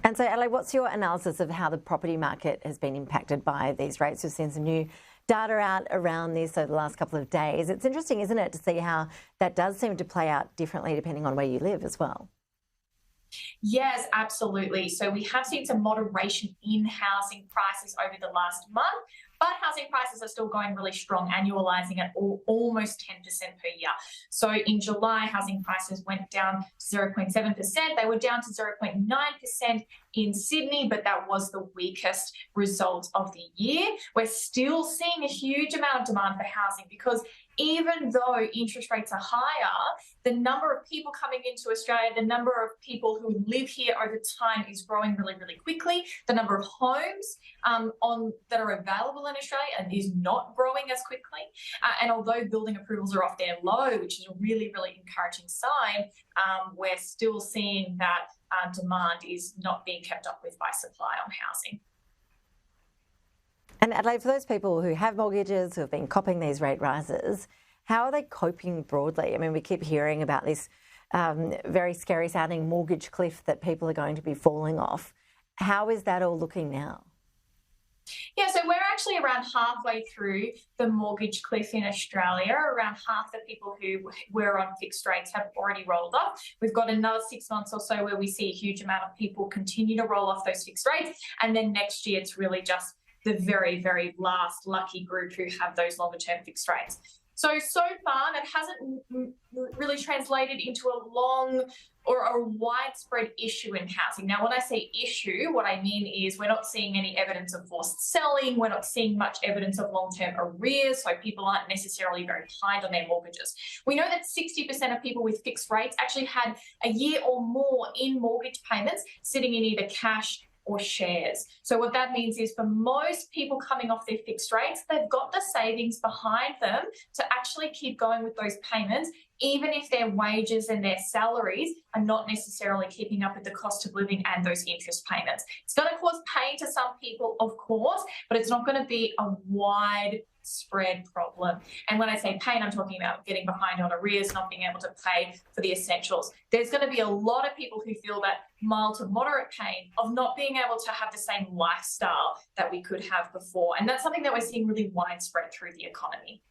And so, Adelaide, what's your analysis of how the property market has been impacted by these rates? We've seen some new data out around this over the last couple of days. It's interesting, isn't it, to see how that does seem to play out differently depending on where you live as well. Yes, absolutely. So we have seen some moderation in housing prices over the last month, but housing prices are still going really strong, annualizing at almost 10% per year. So in July, housing prices went down to 0.7%. They were down to 0.9% in Sydney, but that was the weakest result of the year. We're still seeing a huge amount of demand for housing because even though interest rates are higher, the number of people coming into Australia, the number of people who live here over time is growing really, really quickly. The number of homes that are available in Australia is not growing as quickly. And although building approvals are off their low, which is a really, really encouraging sign, we're still seeing that demand is not being kept up with by supply on housing. And Adelaide, for those people who have mortgages, who have been copping these rate rises, how are they coping broadly? I mean, we keep hearing about this very scary sounding mortgage cliff that people are going to be falling off. How is that all looking now? Yeah, so we're actually around halfway through the mortgage cliff in Australia. Around half the people who were on fixed rates have already rolled off. We've got another 6 months or so where we see a huge amount of people continue to roll off those fixed rates. And then next year, it's really just the very, very last lucky group who have those longer term fixed rates. So far, that hasn't really translated into a long or a widespread issue in housing. Now, when I say issue, what I mean is we're not seeing any evidence of forced selling. We're not seeing much evidence of long-term arrears, so people aren't necessarily very behind on their mortgages. We know that 60% of people with fixed rates actually had a year or more in mortgage payments sitting in either cash or shares. So what that means is for most people coming off their fixed rates, they've got the savings behind them to actually keep going with those payments, even if their wages and their salaries are not necessarily keeping up with the cost of living and those interest payments. It's going to cause pain to some people, of course, but it's not going to be a widespread problem. And when I say pain, I'm talking about getting behind on arrears, not being able to pay for the essentials. There's going to be a lot of people who feel that mild to moderate pain of not being able to have the same lifestyle that we could have before. And that's something that we're seeing really widespread through the economy.